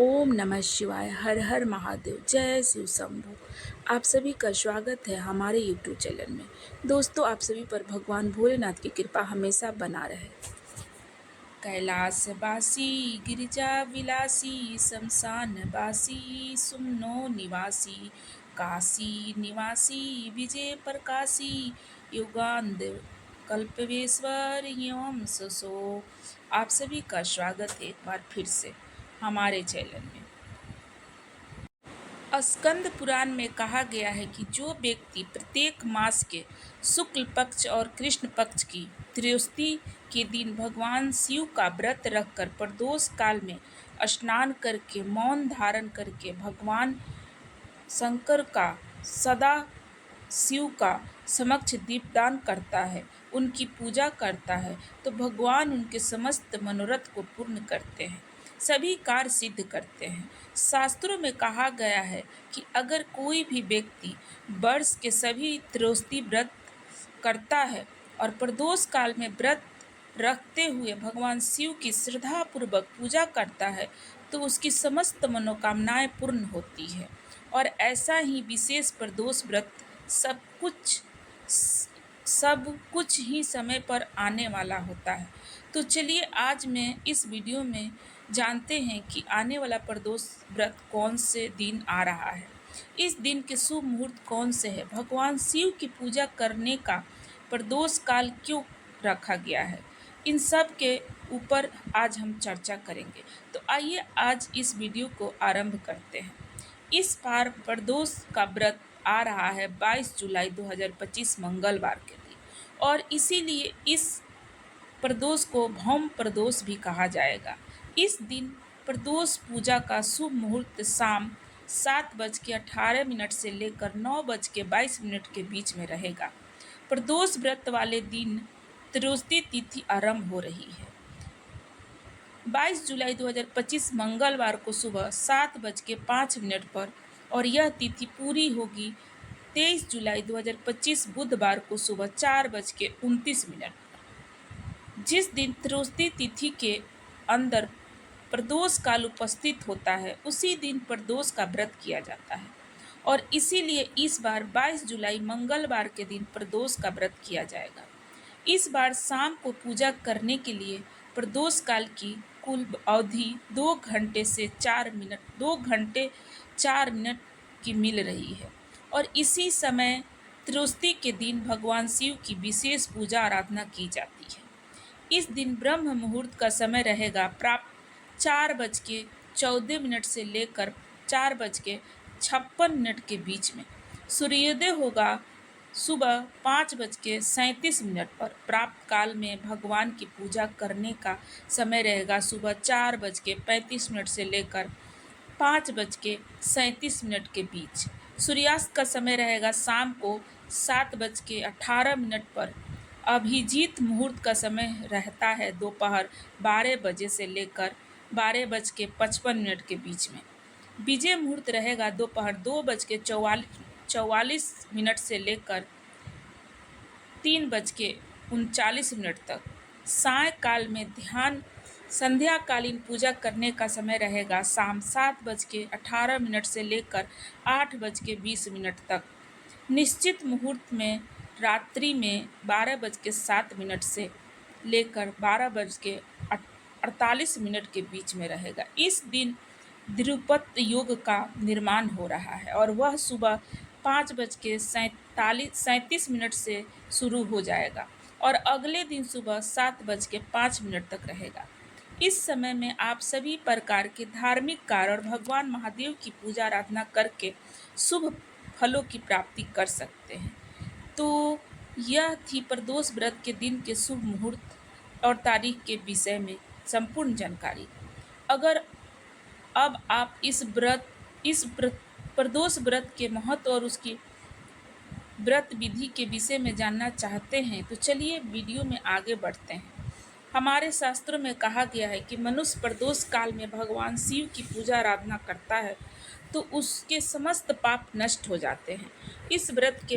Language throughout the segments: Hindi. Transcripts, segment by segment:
ओम नमः शिवाय। हर हर महादेव। जय शिव शंभू। आप सभी का स्वागत है हमारे यूट्यूब चैनल में। दोस्तों, आप सभी पर भगवान भोलेनाथ की कृपा हमेशा बना रहे। कैलासवासी गिरिजा विलासी शमशान वासी सुमनो निवासी काशी निवासी विजय प्रकाशी युगांध कल्पवेश्वर एवं ससो। आप सभी का स्वागत है एक बार फिर से हमारे चैनल में। स्कंद पुराण में कहा गया है कि जो व्यक्ति प्रत्येक मास के शुक्ल पक्ष और कृष्ण पक्ष की त्रयोदशी के दिन भगवान शिव का व्रत रखकर प्रदोष काल में स्नान करके मौन धारण करके भगवान शंकर का सदा शिव का समक्ष दीपदान करता है, उनकी पूजा करता है, तो भगवान उनके समस्त मनोरथ को पूर्ण करते हैं, सभी कार्य सिद्ध करते हैं। शास्त्रों में कहा गया है कि अगर कोई भी व्यक्ति वर्ष के सभी त्रयोदशी व्रत करता है और प्रदोष काल में व्रत रखते हुए भगवान शिव की श्रद्धापूर्वक पूजा करता है, तो उसकी समस्त मनोकामनाएं पूर्ण होती है। और ऐसा ही विशेष प्रदोष व्रत सब कुछ ही समय पर आने वाला होता है। तो चलिए आज मैं इस वीडियो में जानते हैं कि आने वाला प्रदोष व्रत कौन से दिन आ रहा है, इस दिन के शुभ मुहूर्त कौन से है, भगवान शिव की पूजा करने का प्रदोष काल क्यों रखा गया है, इन सब के ऊपर आज हम चर्चा करेंगे। तो आइए आज इस वीडियो को आरंभ करते हैं। इस बार प्रदोष का व्रत आ रहा है 22 जुलाई 2025 मंगलवार के दिन, और इसीलिए इस प्रदोष को भौम प्रदोष भी कहा जाएगा। इस दिन प्रदोष पूजा का शुभ मुहूर्त शाम 7:18 से लेकर 9:22 के बीच में रहेगा। प्रदोष व्रत वाले दिन त्रयोदशी तिथि आरंभ हो रही है 22 जुलाई 2025 मंगलवार को सुबह 7:05 पर, और यह तिथि पूरी होगी 23 जुलाई 2025 बुधवार को सुबह 4:29 पर। जिस दिन त्रयोदशी तिथि के अंदर प्रदोष काल उपस्थित होता है, उसी दिन प्रदोष का व्रत किया जाता है, और इसीलिए इस बार 22 जुलाई मंगलवार के दिन प्रदोष का व्रत किया जाएगा। इस बार शाम को पूजा करने के लिए प्रदोष काल की कुल अवधि 2 घंटे 4 मिनट की मिल रही है, और इसी समय त्रयोदशी के दिन भगवान शिव की विशेष पूजा आराधना की जाती है। इस दिन ब्रह्म मुहूर्त का समय रहेगा प्राप्त 4:14 से लेकर 4:56 के बीच में। सूर्योदय होगा सुबह 5:37 पर। प्राप्त काल में भगवान की पूजा करने का समय रहेगा सुबह 4:35 से लेकर 5:37 के बीच। सूर्यास्त का समय रहेगा शाम को 7:18 पर। अभिजीत मुहूर्त का समय रहता है दोपहर 12 बजे से लेकर 12:55 के बीच में। विजय मुहूर्त रहेगा दोपहर 2:44 से लेकर 3:39 तक। सायंकाल में ध्यान संध्याकालीन पूजा करने का समय रहेगा शाम 7:18 से लेकर 8:20 तक। निश्चित मुहूर्त में रात्रि में 12:07 से लेकर 12:48 के बीच में रहेगा। इस दिन द्रुपद योग का निर्माण हो रहा है, और वह सुबह 5:37 से शुरू हो जाएगा और अगले दिन सुबह 7:05 तक रहेगा। इस समय में आप सभी प्रकार के धार्मिक कार्य और भगवान महादेव की पूजा आराधना करके शुभ फलों की प्राप्ति कर सकते हैं। तो यह थी प्रदोष व्रत के दिन के शुभ मुहूर्त और तारीख के विषय में संपूर्ण जानकारी। अगर अब आप इस प्रदोष व्रत के महत्व और उसकी व्रत विधि के विषय में जानना चाहते हैं, तो चलिए वीडियो में आगे बढ़ते हैं। हमारे शास्त्रों में कहा गया है कि मनुष्य प्रदोष काल में भगवान शिव की पूजा आराधना करता है तो उसके समस्त पाप नष्ट हो जाते हैं। इस व्रत के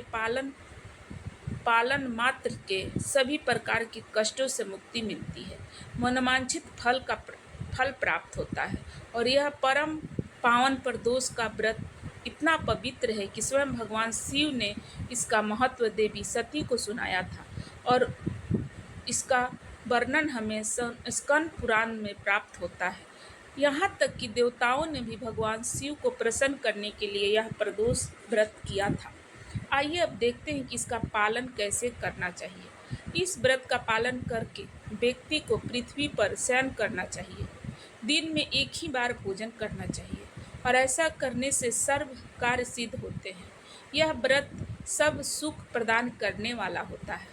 पालन मात्र के सभी प्रकार के कष्टों से मुक्ति मिलती है। मनोवांछित फल का फल प्राप्त होता है। और यह परम पावन प्रदोष का व्रत इतना पवित्र है कि स्वयं भगवान शिव ने इसका महत्व देवी सती को सुनाया था, और इसका वर्णन हमें स्कंद पुराण में प्राप्त होता है। यहाँ तक कि देवताओं ने भी भगवान शिव को प्रसन्न करने के लिए यह प्रदोष व्रत किया था। आइए अब देखते हैं कि इसका पालन कैसे करना चाहिए। इस व्रत का पालन करके व्यक्ति को पृथ्वी पर शयन करना चाहिए। दिन में एक ही बार भोजन करना चाहिए, और ऐसा करने से सर्व कार्य सिद्ध होते हैं। यह व्रत सब सुख प्रदान करने वाला होता है,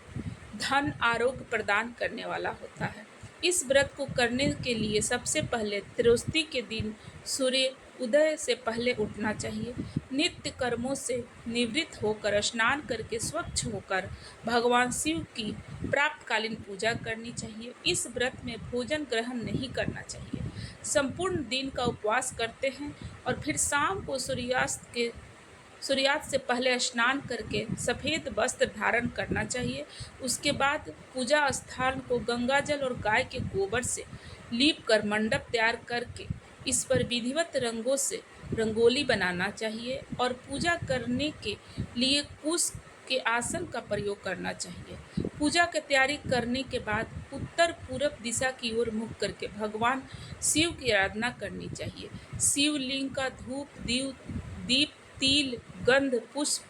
धन आरोग्य प्रदान करने वाला होता है। इस व्रत को करने के लिए सबसे पहले त्रयोदशी के दिन सूर्य उदय से पहले उठना चाहिए। नित्य कर्मों से निवृत्त होकर स्नान करके स्वच्छ होकर भगवान शिव की प्रातःकालीन पूजा करनी चाहिए। इस व्रत में भोजन ग्रहण नहीं करना चाहिए। संपूर्ण दिन का उपवास करते हैं और फिर शाम को सूर्यास्त से पहले स्नान करके सफ़ेद वस्त्र धारण करना चाहिए। उसके बाद पूजा स्थान को गंगाजल और गाय के गोबर से लीप कर मंडप तैयार करके इस पर विधिवत रंगों से रंगोली बनाना चाहिए, और पूजा करने के लिए कुश के आसन का प्रयोग करना चाहिए। पूजा की तैयारी करने के बाद उत्तर पूर्व दिशा की ओर मुख करके भगवान शिव की आराधना करनी चाहिए। शिवलिंग का धूप दीप तिल गंध पुष्प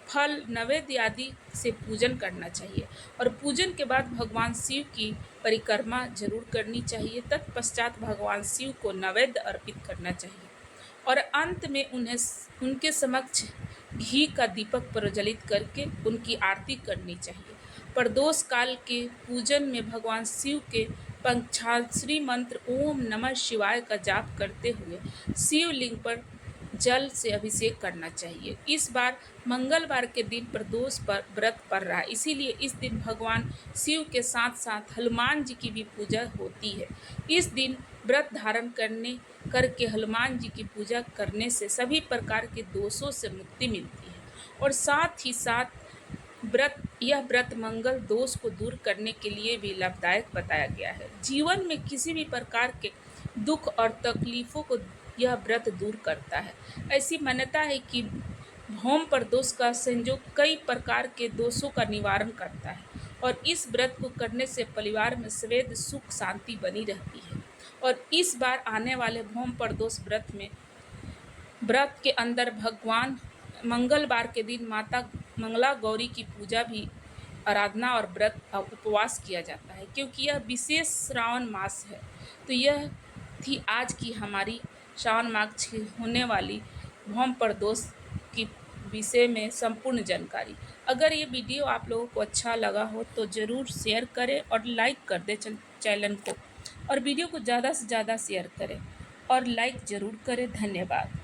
फल नैवेद्य आदि से पूजन करना चाहिए, और पूजन के बाद भगवान शिव की परिक्रमा जरूर करनी चाहिए। तत्पश्चात भगवान शिव को नैवेद्य अर्पित करना चाहिए, और अंत में उनके समक्ष घी का दीपक प्रज्वलित करके उनकी आरती करनी चाहिए। प्रदोष काल के पूजन में भगवान शिव के पंचाक्षरी मंत्र ओम नमः शिवाय का जाप करते हुए शिवलिंग पर जल से अभिषेक करना चाहिए। इस बार मंगलवार के दिन प्रदोष पर व्रत पड़ रहा है, इसीलिए इस दिन भगवान शिव के साथ साथ हनुमान जी की भी पूजा होती है। इस दिन व्रत धारण करके हनुमान जी की पूजा करने से सभी प्रकार के दोषों से मुक्ति मिलती है, और साथ ही साथ यह व्रत मंगल दोष को दूर करने के लिए भी लाभदायक बताया गया है। जीवन में किसी भी प्रकार के दुख और तकलीफों को यह व्रत दूर करता है। ऐसी मान्यता है कि भौम प्रदोष का संयोग कई प्रकार के दोषों का निवारण करता है, और इस व्रत को करने से परिवार में सदैव सुख शांति बनी रहती है। और इस बार आने वाले भौम प्रदोष व्रत के अंदर भगवान मंगलवार के दिन माता मंगला गौरी की पूजा भी आराधना और व्रत उपवास किया जाता है, क्योंकि यह विशेष श्रावण मास है। तो यह थी आज की हमारी श्रावण मास की होने वाली भौम प्रदोष की विषय में संपूर्ण जानकारी। अगर ये वीडियो आप लोगों को अच्छा लगा हो तो ज़रूर शेयर करें और लाइक कर दें चैनल को, और वीडियो को ज़्यादा से ज़्यादा शेयर करें और लाइक ज़रूर करें। धन्यवाद।